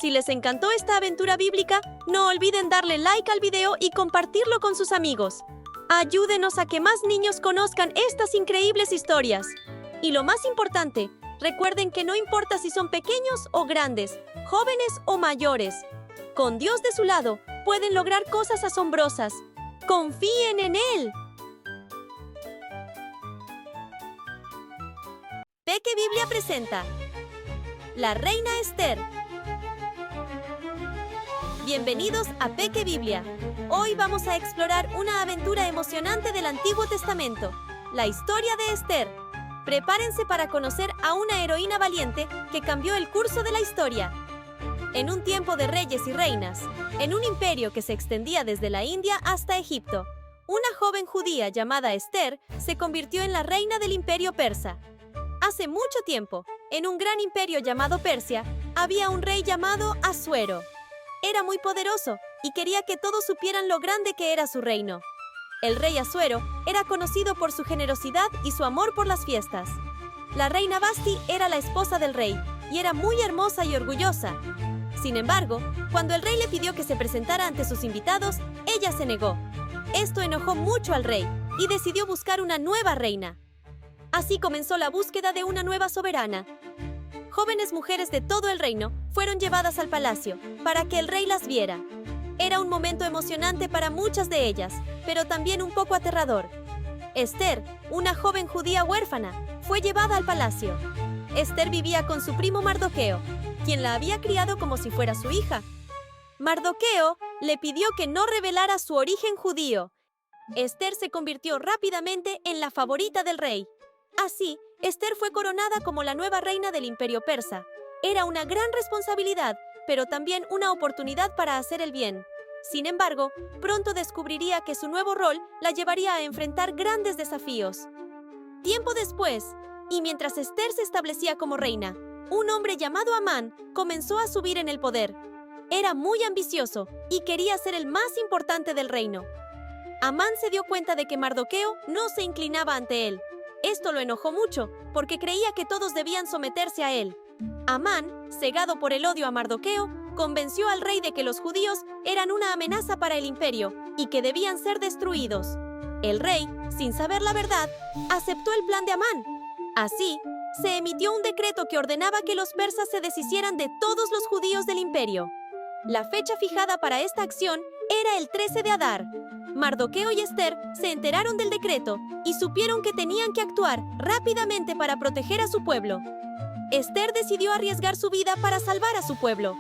Si les encantó esta aventura bíblica, no olviden darle like al video y compartirlo con sus amigos. Ayúdenos a que más niños conozcan estas increíbles historias. Y lo más importante, recuerden que no importa si son pequeños o grandes, jóvenes o mayores. Con Dios de su lado, pueden lograr cosas asombrosas. ¡Confíen en Él! Peque Biblia presenta La Reina Esther. Bienvenidos a Peque Biblia. Hoy vamos a explorar una aventura emocionante del Antiguo Testamento, la historia de Esther. Prepárense para conocer a una heroína valiente que cambió el curso de la historia. En un tiempo de reyes y reinas, en un imperio que se extendía desde la India hasta Egipto, una joven judía llamada Esther se convirtió en la reina del imperio persa. Hace mucho tiempo, en un gran imperio llamado Persia, había un rey llamado Asuero. Era muy poderoso y quería que todos supieran lo grande que era su reino. El rey Asuero era conocido por su generosidad y su amor por las fiestas. La reina Vasti era la esposa del rey y era muy hermosa y orgullosa. Sin embargo, cuando el rey le pidió que se presentara ante sus invitados, ella se negó. Esto enojó mucho al rey y decidió buscar una nueva reina. Así comenzó la búsqueda de una nueva soberana. Jóvenes mujeres de todo el reino fueron llevadas al palacio para que el rey las viera. Era un momento emocionante para muchas de ellas, pero también un poco aterrador. Esther, una joven judía huérfana, fue llevada al palacio. Esther vivía con su primo Mardoqueo, quien la había criado como si fuera su hija. Mardoqueo le pidió que no revelara su origen judío. Esther se convirtió rápidamente en la favorita del rey. Así, Esther fue coronada como la nueva reina del imperio persa. Era una gran responsabilidad, pero también una oportunidad para hacer el bien. Sin embargo, pronto descubriría que su nuevo rol la llevaría a enfrentar grandes desafíos. Tiempo después, y mientras Esther se establecía como reina, un hombre llamado Amán comenzó a subir en el poder. Era muy ambicioso y quería ser el más importante del reino. Amán se dio cuenta de que Mardoqueo no se inclinaba ante él. Esto lo enojó mucho, porque creía que todos debían someterse a él. Amán, cegado por el odio a Mardoqueo, convenció al rey de que los judíos eran una amenaza para el imperio y que debían ser destruidos. El rey, sin saber la verdad, aceptó el plan de Amán. Así, se emitió un decreto que ordenaba que los persas se deshicieran de todos los judíos del imperio. La fecha fijada para esta acción Era el 13 de Adar. Mardoqueo y Ester se enteraron del decreto y supieron que tenían que actuar rápidamente para proteger a su pueblo. Ester decidió arriesgar su vida para salvar a su pueblo.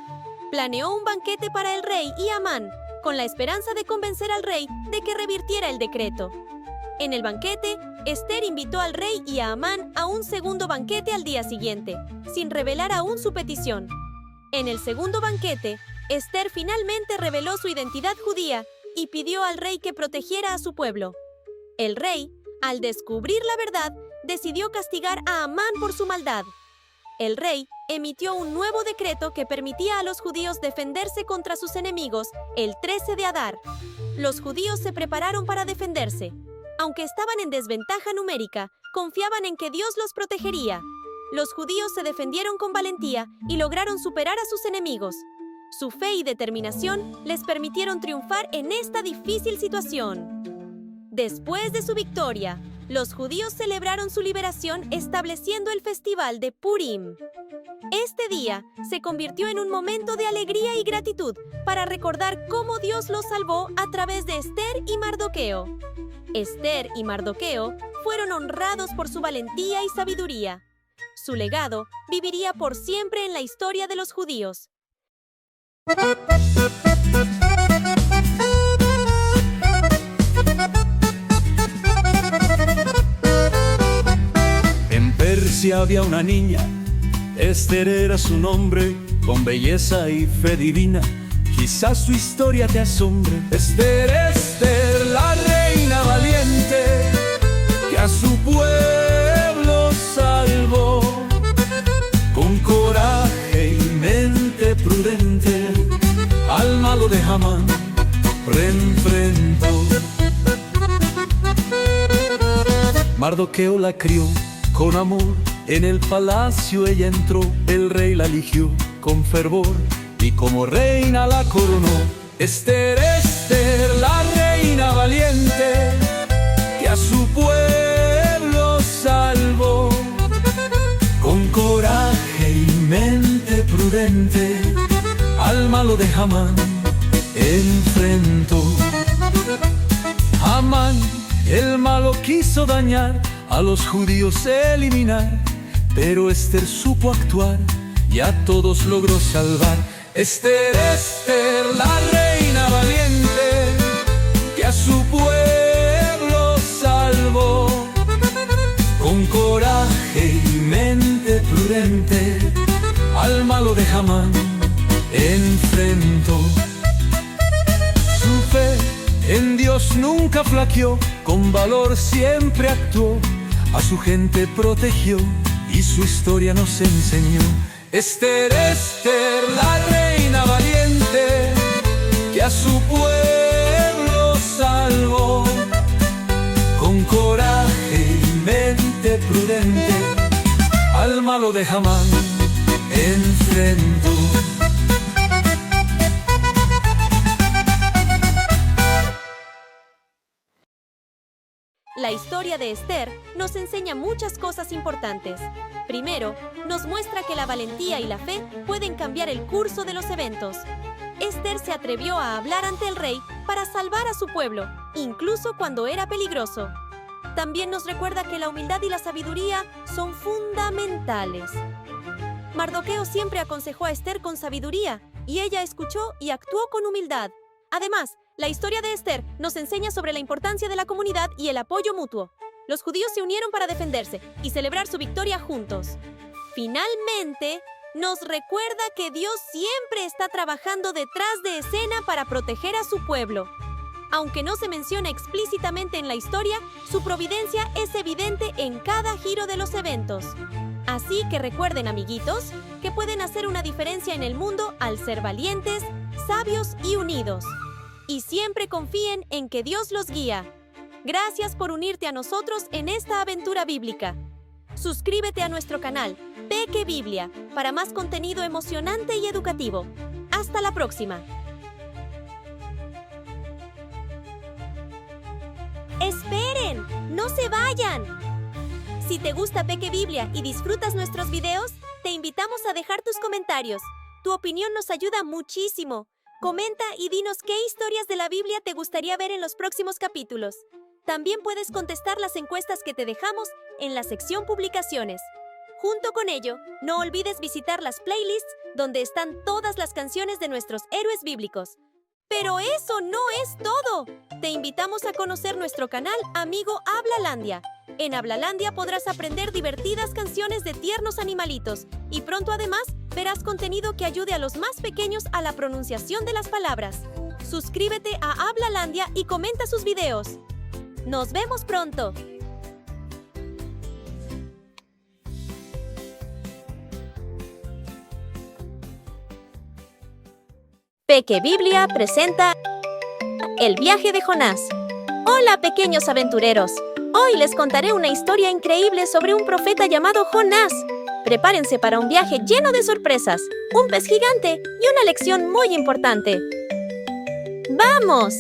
Planeó un banquete para el rey y Amán, con la esperanza de convencer al rey de que revirtiera el decreto. En el banquete, Ester invitó al rey y a Amán a un segundo banquete al día siguiente, sin revelar aún su petición. En el segundo banquete, Ester finalmente reveló su identidad judía y pidió al rey que protegiera a su pueblo. El rey, al descubrir la verdad, decidió castigar a Amán por su maldad. El rey emitió un nuevo decreto que permitía a los judíos defenderse contra sus enemigos el 13 de Adar. Los judíos se prepararon para defenderse. Aunque estaban en desventaja numérica, confiaban en que Dios los protegería. Los judíos se defendieron con valentía y lograron superar a sus enemigos. Su fe y determinación les permitieron triunfar en esta difícil situación. Después de su victoria, los judíos celebraron su liberación estableciendo el festival de Purim. Este día se convirtió en un momento de alegría y gratitud para recordar cómo Dios los salvó a través de Ester y Mardoqueo. Ester y Mardoqueo fueron honrados por su valentía y sabiduría. Su legado viviría por siempre en la historia de los judíos. En Persia había una niña, Ester era su nombre, con belleza y fe divina. Quizás su historia te asombre. Ester, Ester, la reina valiente, que a su pueblo salvó. Con coraje y mente prudente, al malo de Amán reenfrentó. Mardoqueo la crió con amor, en el palacio ella entró. El rey la eligió con fervor y como reina la coronó. Ester, Ester, la reina valiente, que a su pueblo salvó. Con coraje y mente prudente, al malo de Amán enfrentó. Amán, el malo, quiso dañar, a los judíos eliminar, pero Ester supo actuar y a todos logró salvar. Ester, Ester, la reina valiente, que a su pueblo salvó. Con coraje y mente prudente, al malo de Amán enfrentó. Su fe en Dios nunca flaqueó, con valor siempre actuó. A su gente protegió y su historia nos enseñó. Ester, Ester, la reina valiente, que a su pueblo salvó. Con coraje y mente prudente, al malo de Amán enfrentó. La historia de Ester nos enseña muchas cosas importantes. Primero, nos muestra que la valentía y la fe pueden cambiar el curso de los eventos. Ester se atrevió a hablar ante el rey para salvar a su pueblo, incluso cuando era peligroso. También nos recuerda que la humildad y la sabiduría son fundamentales. Mardoqueo siempre aconsejó a Ester con sabiduría, y ella escuchó y actuó con humildad. Además, la historia de Ester nos enseña sobre la importancia de la comunidad y el apoyo mutuo. Los judíos se unieron para defenderse y celebrar su victoria juntos. Finalmente, nos recuerda que Dios siempre está trabajando detrás de escena para proteger a su pueblo. Aunque no se menciona explícitamente en la historia, su providencia es evidente en cada giro de los eventos. Así que recuerden, amiguitos, que pueden hacer una diferencia en el mundo al ser valientes, sabios y unidos. Y siempre confíen en que Dios los guía. Gracias por unirte a nosotros en esta aventura bíblica. Suscríbete a nuestro canal, Peque Biblia, para más contenido emocionante y educativo. ¡Hasta la próxima! ¡Esperen! ¡No se vayan! Si te gusta Peque Biblia y disfrutas nuestros videos, te invitamos a dejar tus comentarios. Tu opinión nos ayuda muchísimo. Comenta y dinos qué historias de la Biblia te gustaría ver en los próximos capítulos. También puedes contestar las encuestas que te dejamos en la sección Publicaciones. Junto con ello, no olvides visitar las playlists donde están todas las canciones de nuestros héroes bíblicos. Pero eso no es todo. Te invitamos a conocer nuestro canal Amigo Hablalandia. En Hablalandia podrás aprender divertidas canciones de tiernos animalitos y pronto además verás contenido que ayude a los más pequeños a la pronunciación de las palabras. Suscríbete a Hablalandia y comenta sus videos. ¡Nos vemos pronto! Peque Biblia presenta El viaje de Jonás. Hola, pequeños aventureros. Hoy les contaré una historia increíble sobre un profeta llamado Jonás. Prepárense para un viaje lleno de sorpresas, un pez gigante y una lección muy importante. ¡Vamos!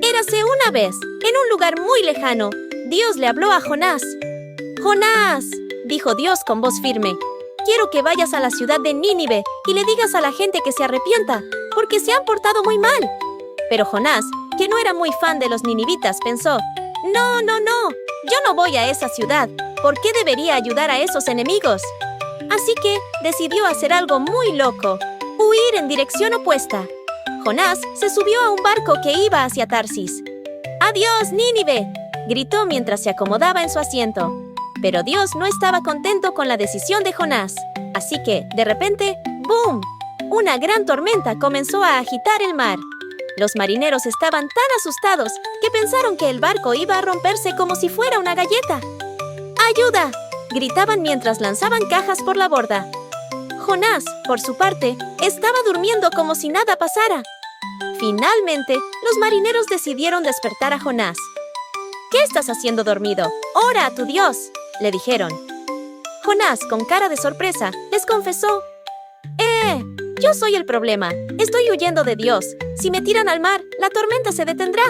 Érase una vez, en un lugar muy lejano, Dios le habló a Jonás. «Jonás», dijo Dios con voz firme, «quiero que vayas a la ciudad de Nínive y le digas a la gente que se arrepienta, porque se han portado muy mal». Pero Jonás, que no era muy fan de los ninivitas, pensó, «No, yo no voy a esa ciudad. ¿Por qué debería ayudar a esos enemigos?». Así que decidió hacer algo muy loco, huir en dirección opuesta. Jonás se subió a un barco que iba hacia Tarsis. «¡Adiós, Nínive!», gritó mientras se acomodaba en su asiento. Pero Dios no estaba contento con la decisión de Jonás. Así que, de repente, ¡boom!, una gran tormenta comenzó a agitar el mar. Los marineros estaban tan asustados que pensaron que el barco iba a romperse como si fuera una galleta. ¡Ayuda!, gritaban mientras lanzaban cajas por la borda. Jonás, por su parte, estaba durmiendo como si nada pasara. Finalmente, los marineros decidieron despertar a Jonás. «¿Qué estás haciendo dormido? ¡Ora a tu Dios!», le dijeron. Jonás, con cara de sorpresa, les confesó: yo soy el problema. Estoy huyendo de Dios. Si me tiran al mar, la tormenta se detendrá».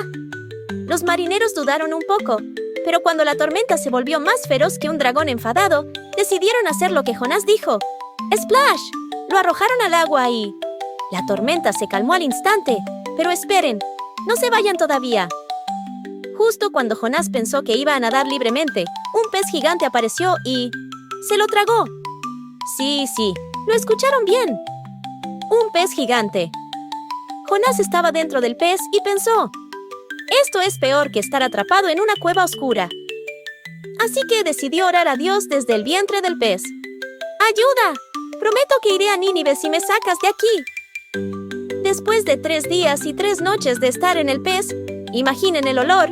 Los marineros dudaron un poco, pero cuando la tormenta se volvió más feroz que un dragón enfadado, decidieron hacer lo que Jonás dijo. ¡Splash! Lo arrojaron al agua y... La tormenta se calmó al instante. Pero esperen, no se vayan todavía. Justo cuando Jonás pensó que iba a nadar libremente, un pez gigante apareció y... ¡se lo tragó! Sí, lo escucharon bien. Un pez gigante. Jonás estaba dentro del pez y pensó: esto es peor que estar atrapado en una cueva oscura. Así que decidió orar a Dios desde el vientre del pez. «¡Ayuda! Prometo que iré a Nínive si me sacas de aquí». Después de 3 días y 3 noches de estar en el pez, imaginen el olor,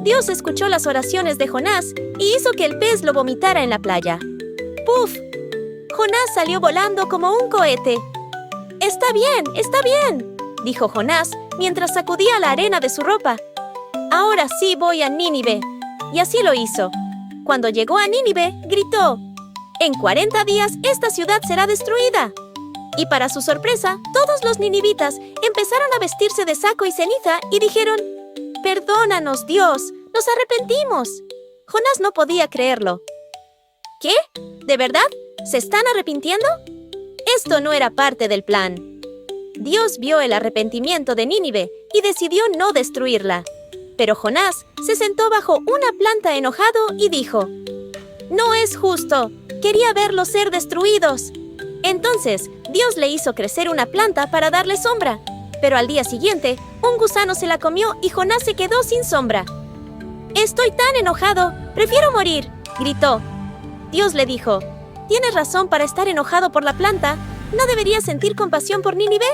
Dios escuchó las oraciones de Jonás y hizo que el pez lo vomitara en la playa. ¡Puf! Jonás salió volando como un cohete. Está bien», dijo Jonás mientras sacudía la arena de su ropa. «Ahora sí voy a Nínive». Y así lo hizo. Cuando llegó a Nínive, gritó: «En 40 días esta ciudad será destruida». Y para su sorpresa, todos los ninivitas empezaron a vestirse de saco y ceniza y dijeron: «Perdónanos, Dios, nos arrepentimos». Jonás no podía creerlo. ¿Qué? ¿De verdad? ¿Se están arrepintiendo? Esto no era parte del plan. Dios vio el arrepentimiento de Nínive y decidió no destruirla. Pero Jonás se sentó bajo una planta enojado y dijo: «No es justo. Quería verlos ser destruidos». Entonces, Dios le hizo crecer una planta para darle sombra. Pero al día siguiente, un gusano se la comió y Jonás se quedó sin sombra. «Estoy tan enojado. Prefiero morir», gritó. Dios le dijo: «Tienes razón para estar enojado por la planta. ¿No deberías sentir compasión por Nínive?».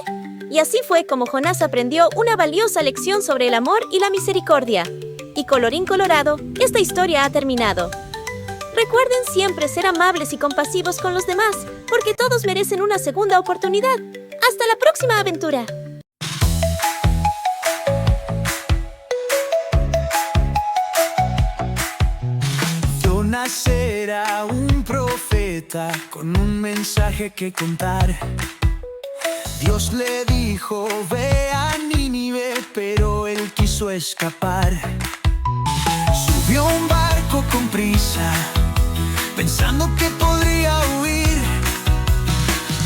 Y así fue como Jonás aprendió una valiosa lección sobre el amor y la misericordia. Y colorín colorado, esta historia ha terminado. Recuerden siempre ser amables y compasivos con los demás, porque todos merecen una segunda oportunidad. ¡Hasta la próxima aventura! Jonás era un profeta con un mensaje que contar. Dios le dijo: ve a Nínive, pero él quiso escapar. Subió a un barco con prisa, pensando que podría huir.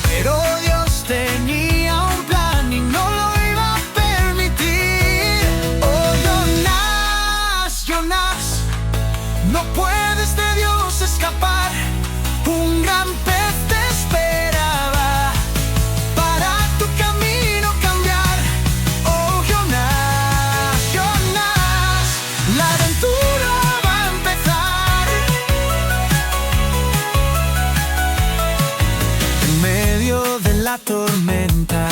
Pero Dios tenía un plan y no lo iba la tormenta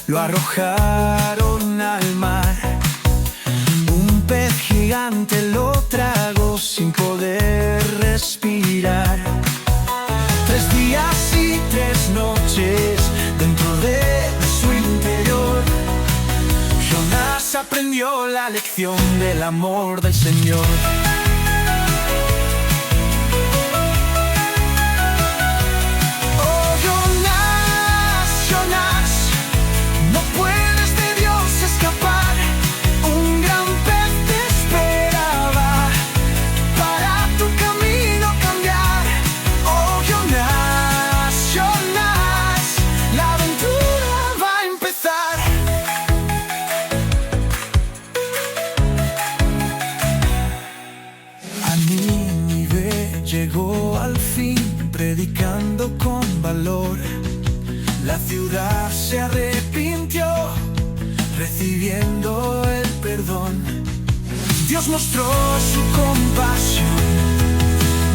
lo arrojaron al mar. Un pez gigante lo tragó sin poder respirar. 3 días y 3 noches dentro de su interior, Jonás aprendió la lección del amor del Señor. Llegó al fin predicando con valor. La ciudad se arrepintió, recibiendo el perdón. Dios mostró su compasión,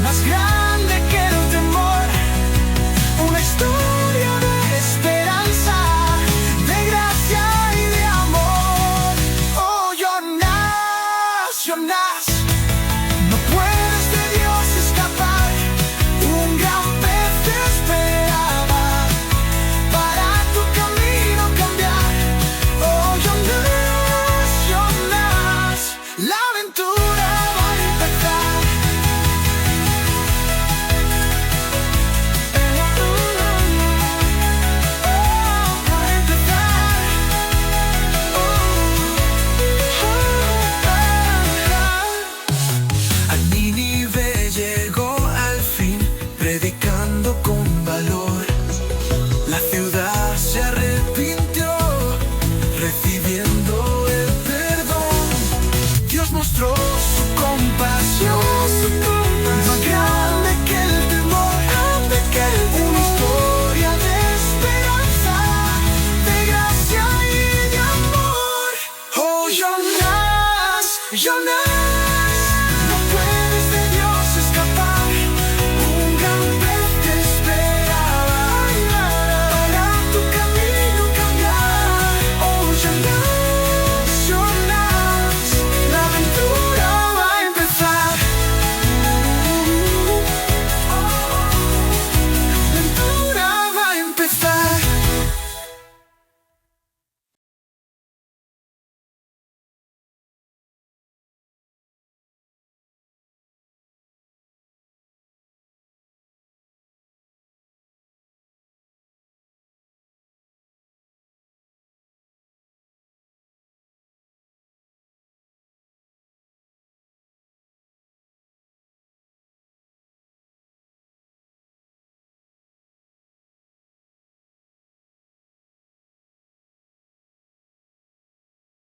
más grande que el temor. Una historia